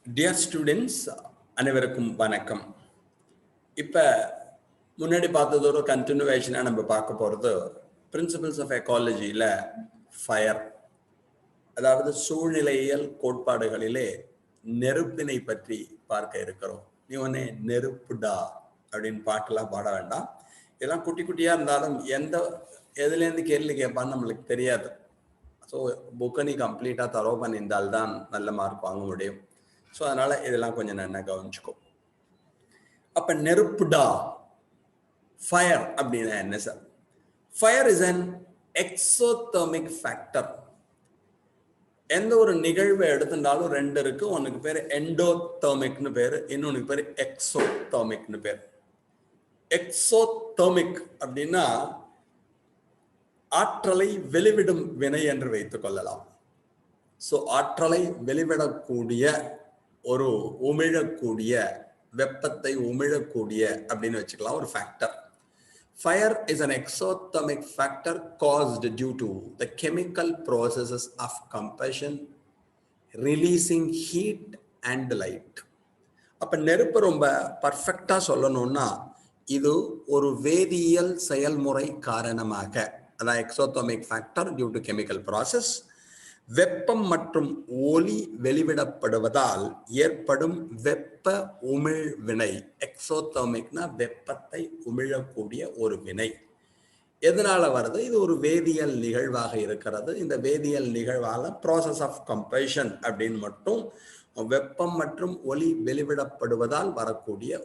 Dear students, அனைவருக்கும் வணக்கம். இப்போ முன்னாடி பார்த்தது ஒரு கண்டினியூவேஷனாக நம்ம பார்க்க போகிறது பிரின்சிபல்ஸ் ஆஃப் எக்காலஜியில் ஃபயர், அதாவது சூழ்நிலையியல் கோட்பாடுகளிலே நெருப்பினை பற்றி பார்க்க இருக்கிறோம். நீ ஒன்னே நெருப்புடா அப்படின்னு பாட்டெல்லாம் பாட வேண்டாம். இதெல்லாம் குட்டி குட்டியாக இருந்தாலும் எதுலேருந்து கேள்வி கேட்பான்னு நம்மளுக்கு தெரியாது. ஸோ புக்கை நீ கம்ப்ளீட்டாக தரோ பண்ணியிருந்தால்தான் நல்ல மார்க் வாங்க முடியும். ஸோ அதனால் இதெல்லாம் கொஞ்சம் நல்லா கவனிச்சுக்கோ. அப்போ நெருப்புடா, ஃபயர் அப்படின்னா என்ன sir? Fire is an exothermic factor. எந்த ஒரு நிகழ்வை எடுத்துட்டாலும் ரெண்டு இருக்கு. ஒன்றுக்கு பேர் எண்டோதெர்மிக்னு பேர், இன்னொன்னுக்கு பேர் எக்ஸோதெர்மிக்னு பேர். எக்ஸோதெர்மிக் அப்படின்னா ஆற்றலை வெளிவிடும் வினை என்று வைத்துக் கொள்ளலாம். ஸோ ஆற்றலை வெளிவிடக்கூடிய ஒரு உமிழக்கூடிய, வெப்பத்தை உமிழக்கூடிய அப்படின்னு வச்சுக்கலாம் ஒரு factor. Fire is an exothermic factor caused due to the chemical processes of combustion, releasing heat and light. அப்ப நெருப்பு ரொம்ப பர்ஃபெக்டா சொல்லணும்னா இது ஒரு வேதியியல் செயல்முறை காரணமாக, அதான் exothermic factor due to chemical process, வெப்பம் மற்றும் ஒளி வெளிவிடப்படுவதால் ஏற்படும் வெப்ப உமிழ் வினை. எக்ஸோதெர்மிக்னா வெப்பத்தை உமிழக்கூடிய ஒரு வினை. எதனால வருது? இது ஒரு வேதியியல் நிகழ்வாக இருக்கிறது. இந்த வேதியியல் நிகழ்வால ப்ராசஸ் ஆஃப் கம்பஷன் அப்படின்னு மட்டும் வெப்பம் மற்றும் ஒளி வெளிவிடப்படுவதால் வரக்கூடிய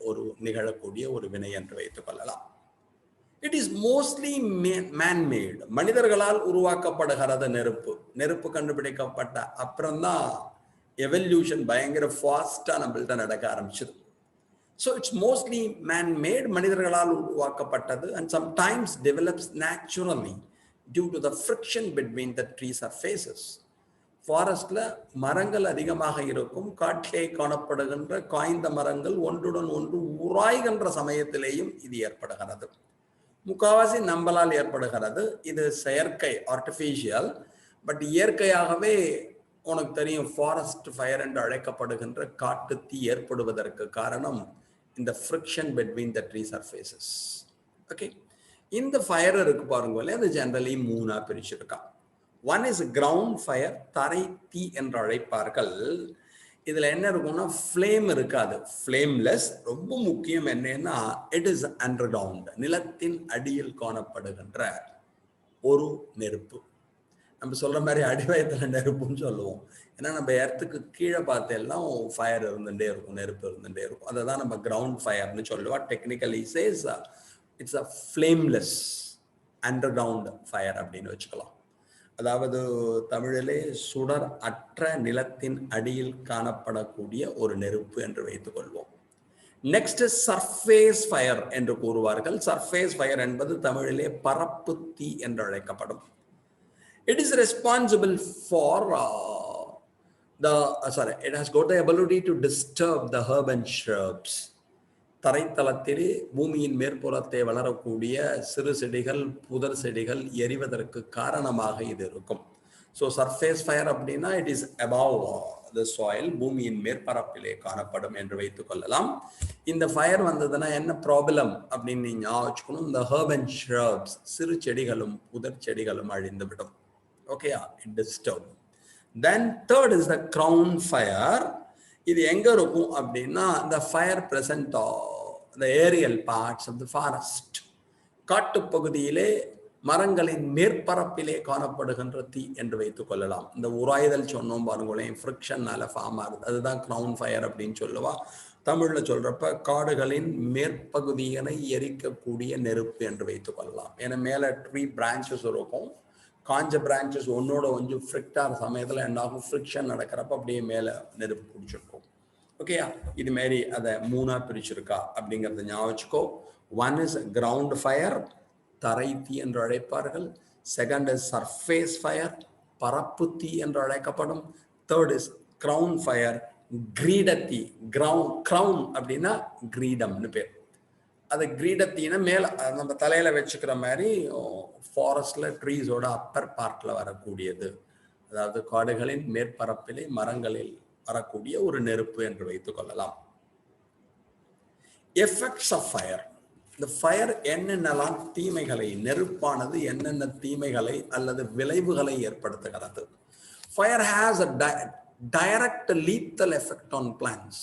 நிகழக்கூடிய ஒரு வினை என்று வைத்துக் கொள்ளலாம். It is mostly manmade. மனிதர்களால் உருவாக்கப்படுகிறது நெருப்பு. நெருப்பு கண்டுபிடிக்கப்பட்ட அப்புறம்தான் எவல்யூஷன் பயங்கர ஃபாஸ்டா நம்மள்ட்ட நடக்க ஆரம்பிச்சது. ஸோ இட்ஸ் மோஸ்ட்லி மேன்மேட், மனிதர்களால் உருவாக்கப்பட்டது. And sometimes develops naturally due to the friction between the tree surfaces. ஃபாரஸ்ட்ல மரங்கள் அதிகமாக இருக்கும். காட்டிலே காணப்படுகின்ற காய்ந்த மரங்கள் ஒன்றுடன் ஒன்று உராய்கின்ற சமயத்திலேயும் இது ஏற்படுகிறது. முக்காவாசி நம்மளால் ஏற்படுகிறது. இது செயற்கை, ஆர்டிஃபிஷியல். பட் இயற்கையாகவே உனக்கு தெரியும், ஃபாரஸ்ட் ஃபயர் என்று அழைக்கப்படுகின்ற காட்டு தீ ஏற்படுவதற்கு காரணம் இந்த friction between the tree surfaces. Okay, இந்த ஃபயர் இருக்கு பாருங்களே, அது ஜெனரலி மூணா பிரிச்சிருக்கா. ஒன் இஸ் கிரவுண்ட் ஃபயர், தரை தீ என்று அழைப்பார்கள். இதுல என்ன இருக்கும்னா ஃப்ளேம் இருக்காது, ஃப்ளேம்லெஸ். ரொம்ப முக்கியம் என்னன்னா இட் இஸ் அண்டர்கிரவுண்ட், நிலத்தின் அடியில் காணப்படுகின்ற ஒரு நெருப்பு. நம்ம சொல்ற மாதிரி அடிவயத்துல நெருப்புன்னு சொல்லுவோம். ஏன்னா நம்ம எர்த்துக்கு கீழே பார்த்தெல்லாம் ஃபயர் இருந்துட்டே இருக்கும், நெருப்பு இருந்துட்டே இருக்கும். அதை தான் நம்ம கிரவுண்ட் ஃபயர்னு சொல்லுவோம். Technically says it's a flameless underground fire அப்படின்னு வச்சுக்கலாம். அதாவது தமிழிலே சுடர் அற்ற நிலத்தின் அடியில் காணப்படக்கூடிய ஒரு நெருப்பு என்று வைத்துக் கொள்வோம். நெக்ஸ்ட் சர்ஃபேஸ் ஃபயர் என்று கூறுவார்கள். சர்ஃபேஸ் ஃபயர் என்பது தமிழிலே பரப்பு தீ என்று அழைக்கப்படும். It is responsible for it has got the ability to disturb the herb and shrubs. தரைத்தளத்திலே பூமியின் மேற்புறத்தை வளரக்கூடிய சிறு செடிகள், புதர் செடிகள் எரிவதற்கு காரணமாக இது இருக்கும். ஸோ சர்ஃபேஸ் ஃபயர் அப்படின்னா it is above the soil, பூமியின் மேற்பரப்பிலே காணப்படும் என்று வைத்துக் கொள்ளலாம். இந்த ஃபயர் வந்ததுன்னா என்ன ப்ராப்ளம் அப்படின்னு நீங்க ஞாபகம், இந்த ஹர்ப் அண்ட் ஷ்ரப்ஸ், சிறு செடிகளும் புதர் செடிகளும் அழிந்துவிடும். ஓகேயா, it disturb. Then third is the crown fire. இது எங்க இருக்கும் அப்படின்னா the fire present the aerial parts of the forest. காட்டு பகுதியிலே மரங்களின் மேற்பரப்பிலே காணப்படுகின்ற தீ என்று வைத்துக் கொள்ளலாம். இந்த உராய்தல் சொன்னோம் பாருங்களேன், ஃப்ரிக்ஷனால ஃபார்ம் ஆகுது, அதுதான் கிரவுன் ஃபயர் அப்படின்னு சொல்லுவா. தமிழ்ல சொல்றப்ப காடுகளின் மேற்பகுதியினை எரிக்கக்கூடிய நெருப்பு என்று வைத்துக் கொள்ளலாம். ஏன்னா மேல ட்ரீ பிரான்ச்சஸ் இருக்கும், காஞ்ச பிரான்ச்சஸ் ஒன்னோட கொஞ்சம் ஃப்ரிக்டான சமயத்தில் என்னாகும், ஃப்ரிக்ஷன் நடக்கிறப்ப அப்படியே மேலே நெருப்பு பிடிச்சிருக்கும். ஓகேயா, இது மாரி அதை மூணா பிரிச்சிருக்கா அப்படிங்கிறத ஞாபகம். ஒன் இஸ் கிரவுண்ட் ஃபயர், தரை தீ என்று அழைப்பார்கள். செகண்ட் இஸ் சர்ஃபேஸ் ஃபயர், பரப்பு தீ என்று அழைக்கப்படும். தேர்ட் இஸ் கிரவுன் ஃபயர், கிரீட தீ. கிரவுன் அப்படின்னா கிரீடம்னு பேர். அது கிரீடத்தீனா மேல நம்ம தலையில வச்சுக்கிற மாதிரி ஃபாரஸ்ட்ல ட்ரீஸோட அப்பர் பார்ட்ல வரக்கூடியது. அதாவது காடுகளின் மேற்பரப்பிலே மரங்களில் வரக்கூடிய ஒரு நெருப்பு என்று வைத்துக் கொள்ளலாம். Effects of fire. இந்த ஃபயர் என்னென்னலாம் தீமைகளை, நெருப்பானது என்னென்ன தீமைகளை அல்லது விளைவுகளை ஏற்படுத்துகிறது. Fire has a direct lethal effect on plants.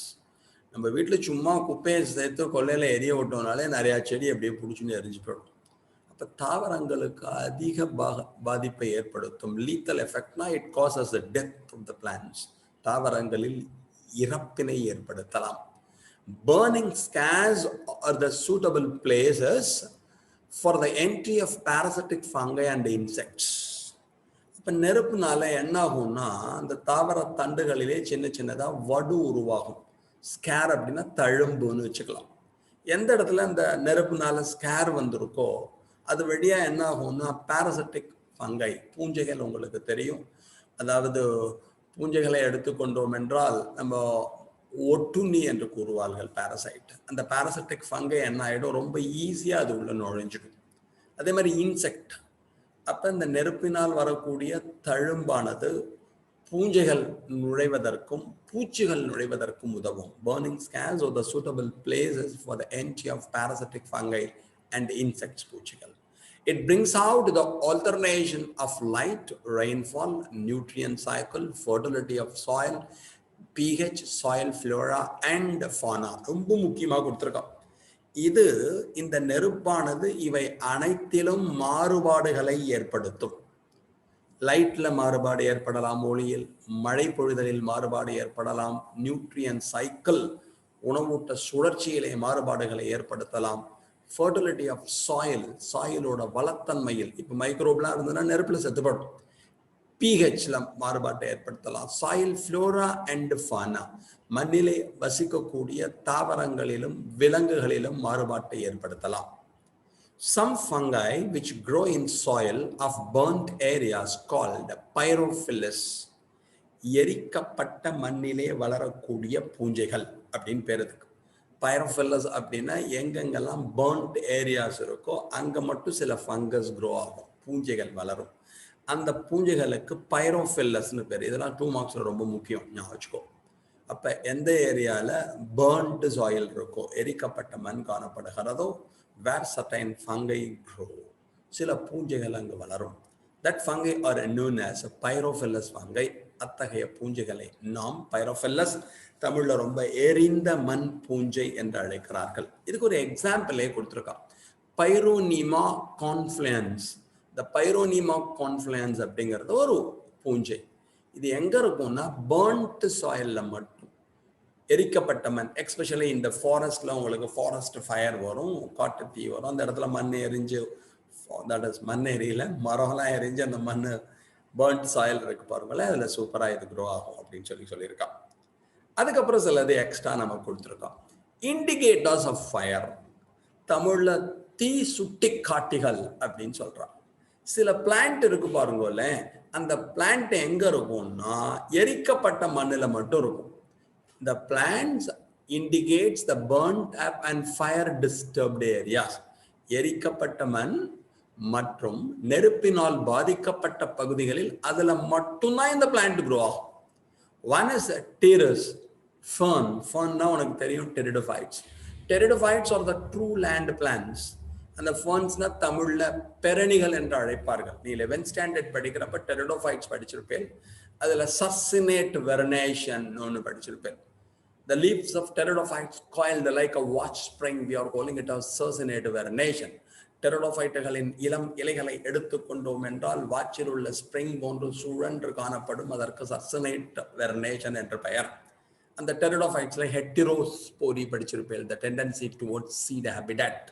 நம்ம வீட்டில் சும்மா குப்பையை சேர்த்து கொள்ளையில எரிய விட்டோம்னாலே நிறையா செடி அப்படியே பிடிச்சின்னு எரிஞ்சு போயிடும். அப்போ தாவரங்களுக்கு அதிக பாதிப்பை ஏற்படுத்தும். லீத்தல் எஃபெக்ட்னா it causes the death of the plants. தாவரங்களில் இறப்பினை ஏற்படுத்தலாம். Burning scars are the suitable places for the entry of parasitic fungi and insects. இப்போ நெருப்புனால என்ன ஆகும்னா அந்த தாவர தண்டுகளிலே சின்ன சின்னதாக வடு உருவாகும். ஸ்கேர் அப்படின்னா தழும்புன்னு வச்சுக்கலாம். எந்த இடத்துல அந்த நெருப்புனால ஸ்கேர் வந்திருக்கோ அது வழியா என்ன ஆகும்னா பாரசிட்டிக் ஃபங்கை, பூஞ்சைகள் உங்களுக்கு தெரியும். அதாவது பூஞ்சைகளை எடுத்துக்கொண்டோம் என்றால் நம்ம ஒட்டுண்ணி என்று கூறுவார்கள் பாரசைட். அந்த பாரசிட்டிக் ஃபங்கை என்ன ஆகிடும், ரொம்ப ஈஸியாக அது உள்ள நுழைஞ்சிடும். அதே மாதிரி இன்செக்ட். அப்போ இந்த நெருப்பினால் வரக்கூடிய தழும்பானது பூஞ்சைகள் நுழைவதற்கும் பூச்சிகள் நுழைவதற்கும் உதவும். Burning scars are the suitable places for the entry of parasitic fungi and insects, பூச்சிகள். It brings out the alternation of light, rainfall, nutrient cycle, fertility of soil, pH, soil flora and fauna. ரொம்ப முக்கியமாக கொடுத்துருக்கோம். இது இந்த நெருப்பானது இவை அனைத்திலும் மாறுபாடுகளை ஏற்படுத்தும். லைட்ல மாறுபாடு ஏற்படலாம், ஒளியில், மழை பொழிதலில் மாறுபாடு ஏற்படலாம், நியூட்ரியன் சைக்கிள், உணவூட்ட சுழற்சியிலே மாறுபாடுகளை ஏற்படுத்தலாம். ஃபர்டிலிட்டி ஆஃப் சாயில், சாயிலோட வளத்தன்மையில், இப்போ மைக்ரோப்லாம் இருந்ததுன்னா நெருப்பில் செத்துப்படும். பிஹெச்ல மாறுபாட்டை ஏற்படுத்தலாம். சாயில் ஃப்ளோரா அண்ட் ஃபானா, மண்ணிலே வசிக்கக்கூடிய தாவரங்களிலும் விலங்குகளிலும் மாறுபாட்டை ஏற்படுத்தலாம். Some fungi which grow in soil of burnt areas called pyrophilus, எரிக்கப்பட்ட மண்ணிலே வளரக்கூடிய பூஞ்சைகள் அப்படின்னு பேர் இருக்கு. பைரோஃபில்லஸ் அப்படின்னா எங்கெங்கெல்லாம் பர்ன்ட் ஏரியாஸ் இருக்கோ அங்கே மட்டும் சில ஃபங்கஸ் க்ரோ ஆகும், பூஞ்சைகள் வளரும். அந்த பூஞ்சைகளுக்கு பைரோஃபில்லஸ்னு பேர். இதெல்லாம் 2 மார்க்ஸில் ரொம்ப முக்கியம், ஞாபகம் வச்சுக்கோ. அப்போ எந்த ஏரியாவில் பர்ன்ட் சாயில் இருக்கோ, எரிக்கப்பட்ட மண் காணப்படுகிறதோ, where certain fungi grow, சில பூஞ்சைகள் அங்கு வளரும். That fungi are known as pyrophilous fungi. அத்தகைய பூஞ்சைகளை நாம் பைரோஃபில்லஸ், தமிழ்ல ரொம்ப எரிந்த மண் பூஞ்சை என்று அழைக்கிறார்கள். இதுக்கு ஒரு எக்ஸாம்பிளே கொடுத்துருக்கான், பைரோனிமா கான்ஃப்ளூயன்ஸ். இந்த பைரோனிமா கான்ஃப்ளூயன்ஸ் அப்படிங்கிறது ஒரு பூஞ்சை. இது எங்க இருக்கும்னா பர்ன்ட் சாயில்ல மட்டும், எரிக்கப்பட்ட மண். எக்ஸ்பெஷலி இந்த ஃபாரஸ்ட்ல உங்களுக்கு ஃபாரஸ்ட் ஃபயர் வரும், காட்டு தீ வரும், அந்த இடத்துல மண் எரிஞ்சு, தட் இஸ் மண் எரியல, மரம்லாம் எரிஞ்சு அந்த மண் பர்ன்ட் சாயில் இருக்கு பாருங்களேன், அதில் சூப்பராக இது க்ரோ ஆகும் அப்படின்னு சொல்லியிருக்கான். அதுக்கப்புறம் சிலது எக்ஸ்ட்ரா நம்ம கொடுத்துருக்கோம். இண்டிகேட்டர்ஸ் ஆஃப் ஃபயர், தமிழ்ல தீ சுட்டி காட்டிகள் அப்படின்னு சொல்றான். சில பிளான்ட் இருக்கு பாருங்கல்ல, அந்த பிளான்ட் எங்க இருக்கும்னா எரிக்கப்பட்ட மண்ணில் மட்டும் இருக்கும். The plants indicates the burnt up and fire disturbed areas. எரிக்கப்பட்ட மண் மற்றும் நெருப்பினால் பாதிக்கப்பட்ட பகுதிகளில் அதுல மட்டும்தான் இந்த பிளான்ட் க்ரோ ஆகும். One is terrace, fern. Fernனா உனக்கு தெரியும், pteridophytes. Pteridophytes are the true land plants. அந்த fernsனா தமிழ்ல பெரணிகள் என்று அழைப்பார்கள். நீ 11th ஸ்டாண்டர்ட் படிக்கிறப்ப pteridophytes படிச்சிருப்பேன். அதுல சர்சினேட் வெர்னேஷன் ஒன்று படிச்சிருப்பேன். The leaves of pteridophytes coiled like a watch spring, we are calling it as succinate vernation. Pteridophyteகளின் இளம் இலைகளை எடுத்துக்கொண்டோம் என்றால் வாட்சில் உள்ள ஸ்ப்ரிங் போன்று சுழன்று காணப்படும், அதற்கு சர்சினேட் வெர்னேஷன் என்று பெயர். அந்த pteridophytesல ஹெட்டிரோஸ்போரி படிச்சிருப்பேன். The tendency towards seed habitat,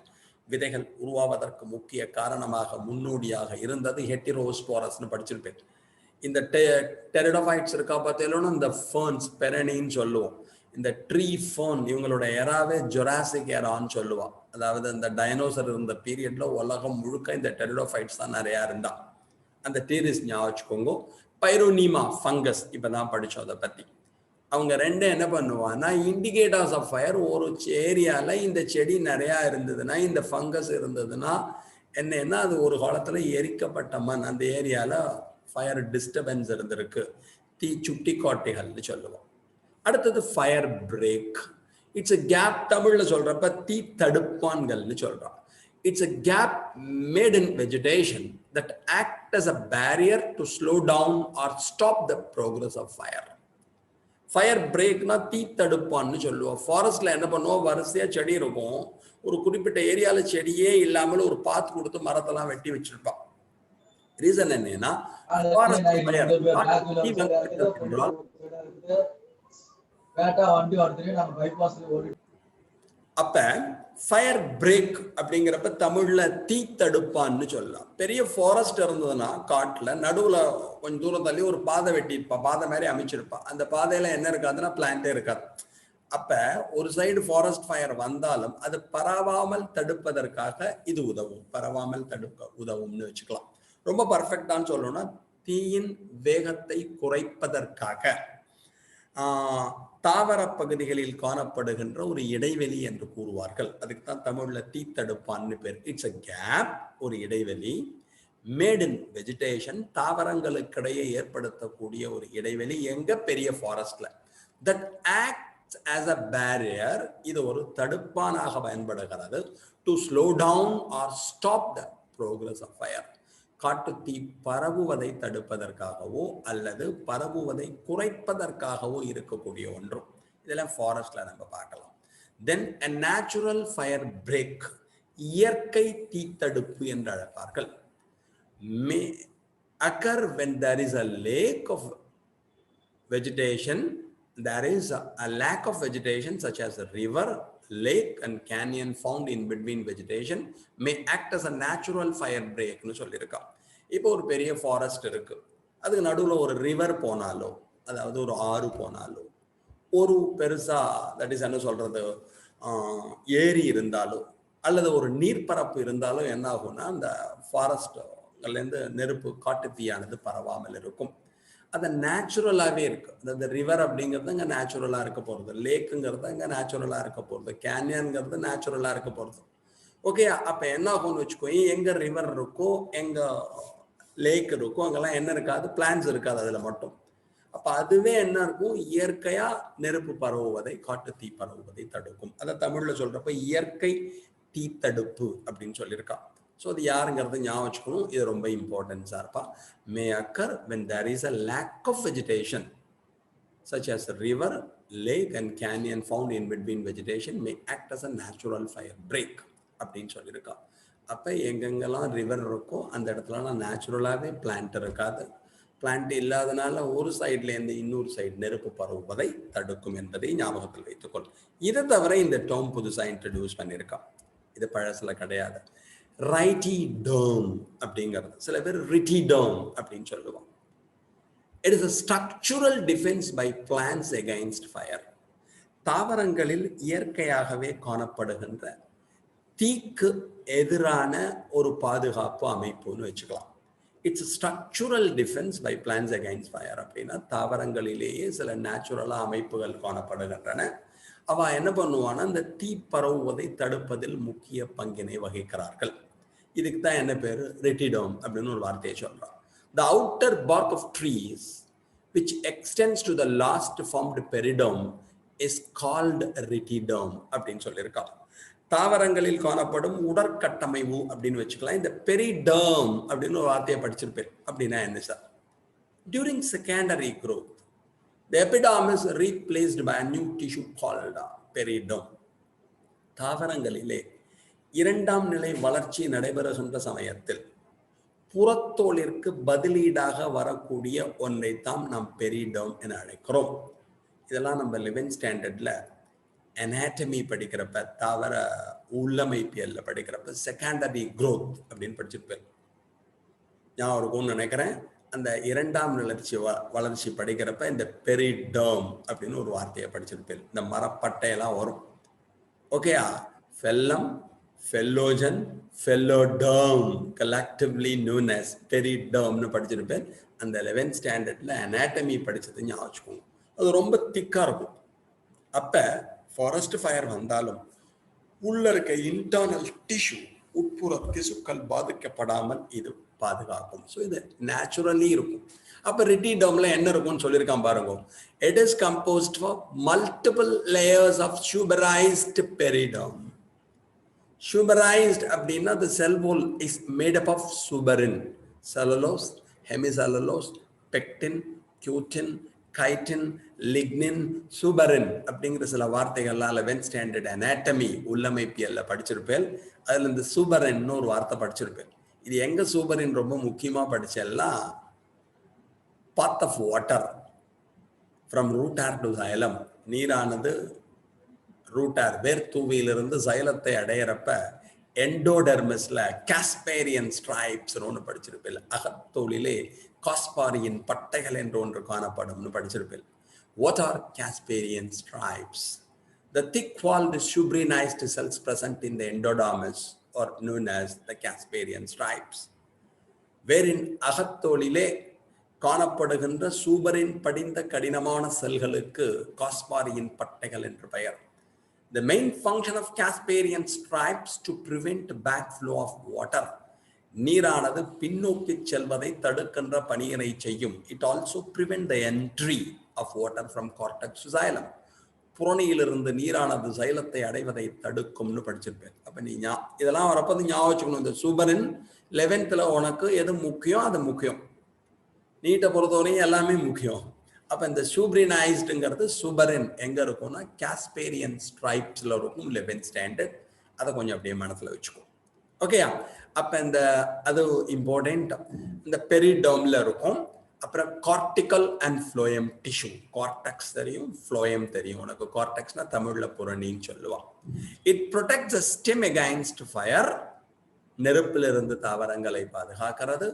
விதைகள் உருவாவதற்கு முக்கிய காரணமாக முன்னோடியாக இருந்தது ஹெட்டிரோஸ்போரஸ்னு படிச்சிருப்பேன். இந்த டெரிடோஃபைட்ஸ் இருக்கா பார்த்தீங்கன்னா இந்த ஃபர்ன்ஸ், பெரணின்னு சொல்லுவோம். இந்த ட்ரீ ஃபர்ன் இவங்களோட எராவே ஜொராசிக் எரான்னு சொல்லுவான். அதாவது இந்த டைனோசர் இருந்த பீரியட்ல உலகம் முழுக்க இந்த டெரிடோஃபைட்ஸ் தான் நிறையா இருந்தா. அந்த டீரிஸ் ஞாபகம் வச்சுக்கோங்க. பைரோனிமா ஃபங்கஸ் இப்பதான் படிச்சோம் அதை பத்தி. அவங்க ரெண்டும் என்ன பண்ணுவான்னா இண்டிகேட்டர்ஸ் ஆஃப் ஃபயர். ஒரு ஏரியால இந்த செடி நிறையா இருந்ததுன்னா, இந்த ஃபங்கஸ் இருந்ததுன்னா என்னன்னா அது ஒரு காலத்துல எரிக்கப்பட்ட மண், அந்த ஏரியால ஃபயர் டிஸ்டர்பன்ஸ் இருந்திருக்கு, தீ சுட்டி காட்டிகள்னு சொல்லுவோம். அடுத்தது fire break. It's a gap. தமிழ்ல சொல்றப்ப தீ தடுப்பான்கள்னு சொல்றோம். It's a gap made in vegetation that act as a barrier to slow down or stop the progress of fire. Fire பிரேக்னா தீ தடுப்பான்னு சொல்லுவோம். ஃபாரஸ்ட்ல என்ன பண்ணுவோம், வரிசையா செடி இருக்கும், ஒரு குறிப்பிட்ட ஏரியால செடியே இல்லாமல் ஒரு பாத்து கொடுத்து மரத்தெல்லாம் வெட்டி வச்சிருப்பான். ரீசன் என்னன்னா அப்ப ஃபயர் பிரேக் அப்படிங்கிறப்ப தமிழ்ல தீ தடுப்பான்னு சொல்லலாம். பெரிய ஃபாரஸ்ட் இருந்ததுன்னா காட்டுல நடுவுல கொஞ்சம் தூரம் தள்ளி ஒரு பாதை வெட்டியிருப்பா, பாதை மாதிரி அமைச்சிருப்பா. அந்த பாதையில என்ன இருக்காதுன்னா பிளான்டே இருக்காது. அப்ப ஒரு சைடு ஃபாரஸ்ட் ஃபயர் வந்தாலும் அது பரவாமல் தடுப்பதற்காக இது உதவும், பரவாமல் தடுக்க உதவும்னு வச்சுக்கலாம். ரொம்ப பர்ஃபெக்டான்னு சொல்லணும்னா தீயின் வேகத்தை குறைப்பதற்காக தாவர பகுதிகளில் காணப்படுகின்ற ஒரு இடைவெளி என்று கூறுவார்கள். அதுக்கு தான் தமிழ்ல தீ தடுப்பான்னு பேர். இட்ஸ் a கேப், ஒரு இடைவெளி. மேட் இன் வெஜிடேஷன், தாவரங்களுக்கிடையே ஏற்படுத்தக்கூடிய ஒரு இடைவெளி. எங்க? பெரிய ஃபாரஸ்ட்ல. That acts as a barrier, இது ஒரு தடுப்பானாக பயன்படுகிறது. To slow down or stop the progress of fire. காட்டுத்தீ பரவுவதை தடுப்பதற்காகவோ அல்லது பரவுவதை குறைப்பதற்காகவோ இருக்கக்கூடிய ஒன்றும். இதெல்லாம் ஃபாரஸ்ட்ல நம்ம பார்க்கலாம். தென் a natural fire break, இயற்கை தீத்தடுப்பு என்று அழைப்பார்கள். may occur when there is a lack of vegetation, there is a lack of vegetation such as a river, lake and canyon found in between vegetation may act as a natural fire break னு சொல்லியிருக்கான். இப்போ ஒரு பெரிய forest இருக்கு, அதுக்கு நடுவில் ஒரு river போனாலோ, அதாவது ஒரு ஆறு போனாலோ, ஒரு பெருசா தட் இஸ் என்ன சொல்றது ஏரி இருந்தாலோ அல்லது ஒரு நீர்ப்பரப்பு இருந்தாலோ என்ன ஆகும்னா அந்த ஃபாரஸ்ட்லேருந்து நெருப்பு காட்டு தீயானது பரவாமல் இருக்கும். அது நேச்சுரலாகவே இருக்கு. அந்த ரிவர் அப்படிங்கிறது அங்கே நேச்சுரலாக இருக்க போகிறது, லேக்குங்கிறது அங்கே நேச்சுரலாக இருக்க போகிறது, கேன்யன்ங்கிறது நேச்சுரலாக இருக்க போகிறது. ஓகே, அப்போ என்ன ஆகும்னு வச்சுக்கோங்க, எங்கே ரிவர் இருக்கோ எங்கே லேக் இருக்கோ அங்கெல்லாம் என்ன இருக்காது, பிளான்ஸ் இருக்காது அதில் மட்டும். அப்போ அதுவே என்ன இருக்கும், இயற்கையா நெருப்பு பரவுவதை, காட்டு தீ பரவுவதை தடுக்கும். அதை தமிழில் சொல்றப்ப இயற்கை தீத்தடுப்பு அப்படின்னு சொல்லியிருக்கான். ஸோ அது யாருங்கிறது ஞாபகம் வச்சுக்கணும், இது ரொம்ப இம்பார்ட்டன்ஸாக இருப்பா. May occur when there is a lack of vegetation such as a river, lake and canyon found in between vegetation may act as a natural fire break அப்படின்னு சொல்லியிருக்கா. அப்போ எங்கெங்கெல்லாம் ரிவர் இருக்கோ அந்த இடத்துலலாம் நேச்சுரலாகவே பிளான்ட் இருக்காது. பிளான்ட் இல்லாதனால ஒரு சைட்லேருந்து இன்னொரு சைடு நெருப்பு பரவுவதை தடுக்கும் என்பதை ஞாபகத்தில் வைத்துக்கொள். இதை தவிர இந்த டேர்ம் புதுசாக இன்ட்ரடியூஸ் பண்ணியிருக்கான், இது பழசில் கிடையாது. ரைட்டிடேர்ம் அப்படிங்கிறது, சில பேர் ரிட்டிடேர்ம் அப்படின்னு சொல்லுவாங்க. It is a structural defense by plants against fire. தாவரங்களில் இயற்கையாகவே காணப்படுகின்ற தீக்கு எதிரான ஒரு பாதுகாப்பு அமைப்புன்னு வச்சுக்கலாம். It's structural defence by plants against fire. அப்படின்னா தாவரங்களிலேயே சில நேச்சுரலா அமைப்புகள் காணப்படுகின்றன. அவ என்ன பண்ணுவான்னா அந்த தீ பரவுவதை தடுப்பதில் முக்கிய பங்கினை வகிக்கிறார்கள். இதுக்கு தான் என்ன பேரு, ரிட்டிடோம் அப்படின்னு ஒரு வார்த்தையை சொல்றான். The outer bark of trees, which extends to the last formed peridome, is called ritidome அப்படின்னு சொல்லியிருக்கான். தாவரங்களில் காணப்படும் உடற்கட்டமைவு அப்படின்னு வச்சுக்கலாம். இந்த பெரிடர்ம் அப்படின்னு ஒரு வார்த்தையை படிச்சிருப்பேன். அப்படின்னா என்ன sir? During secondary growth, the epidermis is replaced by a new tissue called periderm. தாவரங்களிலே இரண்டாம் நிலை வளர்ச்சி நடைபெறுகின்ற சமயத்தில் புறத்தோலிற்கு பதிலீடாக வரக்கூடிய ஒன்றைத்தான் நாம் பெரிடர்ம் என அழைக்கிறோம். இதெல்லாம் நம்ம 11th ஸ்டாண்டர்ட்ல அனாட்டமி படிக்கிறப்ப, தாவர உள்ளமைப்பியல்ல படிக்கிறப்ப செகண்டரி growth அப்படின்னு படிச்சிருப்பேன். நான் இருக்கும்னு நினைக்கிறேன். அந்த இரண்டாம் வளர்ச்சி படிக்கிறப்ப இந்த பெரிடர்ம் அப்படின்னு ஒரு வார்த்தையை படிச்சிருப்பேன். இந்த மரப்பட்டையெல்லாம் வரும். ஓகேயா? ஃபெல்லம், ஃபெல்லோஜன், ஃபெல்லோடர்ம், கலெக்டிவ்லி known as பெரிடர்ம்னு படிச்சிருப்பேன். அந்த 11th ஸ்டாண்டர்ட்ல அனாட்டமி படிச்சது ஞாபகம் வச்சுக்கோங்க. அது ரொம்ப திக்கா இருக்கும். அப்ப ஃபாரஸ்ட் ஃபயர் வந்தாலும் உள்ள இருக்க இன்டர்னல் டிஷ்யூ, உட்புற திசுக்கள் பாதிக்கப்படாமல் இது பாதுகாக்கும். ஸோ இது நேச்சுரலி இருக்கும். அப்ப ரிட்டிடோம்ல என்ன இருக்கும்னு சொல்லியிருக்கான் பாருங்க. It is composed of multiple layers of suberized peridome. Suberized அப்படின்னா the cell wall is made up of suberin, cellulose, hemicellulose, pectin, cutin, chitin, lignin, suberin அப்படிங்கிற சில வார்த்தைகள்லாம் 11th ஸ்டாண்டர்ட் anatomy உள்ளமைப்பியல்ல படிச்சிருப்பேன். அதுல இந்த suberin ஒரு வார்த்தை படிச்சிருப்பேன். இது எங்க suberin ரொம்ப முக்கியமா படிச்சேன்னா path of water from root hair to xylem. நீரானது ரூட்டார் வேர்த்தூவியிலிருந்து சைலத்தை அடையிறப்ப எண்டோடெர்மஸ்ல காஸ்பேரியன் ஸ்ட்ரைப்ஸ் ஒன்று படிச்சிருப்பேன். அகத்தோலிலே காஸ்பாரியின் பட்டைகள் என்று ஒன்று காணப்படும் படிச்சிருப்பேன். What are Casparian stripes? The thick-walled subrinized cells present in the endodermis are known as the Casparian stripes. Wherein அகத்தோலிலே காணப்படுகின்ற சூபரின் படிந்த கடினமான செல்களுக்கு காஸ்பாரியின் பட்டைகள் என்று பெயர். The main function of Casparian stripes to prevent backflow of water. நீரானது பின்னோக்கி செல்வதை தடுக்கின்ற பணியினை செய்யும். It also prevent the entry of water from cortex to xylem. புறணியிலிருந்து நீரானது சைலத்தை அடைவதை தடுக்கும்னு படிச்சிருப்பேன். அப்ப நீ இதெல்லாம் வரப்போ ஞாபகம் வச்சுக்கணும். இந்த சூபரின் 11th உனக்கு எது முக்கியம் அது முக்கியம். நீட்டை பொறுத்தவரையும் எல்லாமே முக்கியம். அப்ப இந்த சூப்ரினைஸ்டுங்கிறது சூபரின் எங்க இருக்கும்னா காஸ்பேரியன் ஸ்ட்ரைப்ஸ்ல இருக்கும் 11th ஸ்டாண்டர்ட். அதை கொஞ்சம் அப்படியே மனசுல வச்சுக்கோ. ஓகேயா? அப்ப இந்த அது இம்பார்ட்டன்ட். இந்த பெரிடோம்ல இருக்கும். அப்புறம் cortical and phloem tissue. Cortex தெரியும், ஃப்ளோயம் தெரியும். உனக்கு கார்டெக்ஸ்னா தமிழ்ல புரணின்னு சொல்லுவான். It protects the stem against fire. நெருப்பிலிருந்து தாவரங்களை பாதுகாக்கிறது.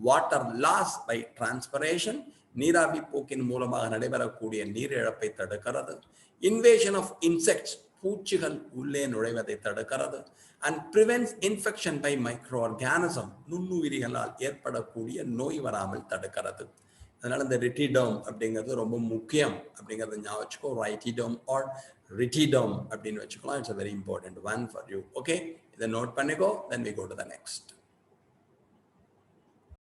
Water loss by transpiration. நீராவி போக்கின் மூலமாக நடைபெறக்கூடிய நீரிழப்பை தடுக்கிறது. Invasion of insects. பூச்சிகள் உள்ளே நுழைவதை தடுக்கிறது. And prevents infection by micro organism. நுண்ணுயிரிகளால் ஏற்படக்கூடிய நோய் வராமல் தடுக்கிறது. அதனால இந்த ரிட்டிடோம் அப்படிங்கிறது ரொம்ப முக்கியம் அப்படிங்கிறத ஞாபகம் வச்சுக்கோ. ரைட்டிடோம் ஆர் ரிட்டிடோம் அப்படின்னு வச்சுக்கலாம். It's a very important one for you. Okay, இதை நோட் பண்ணிக்கோ. Then we go to the next.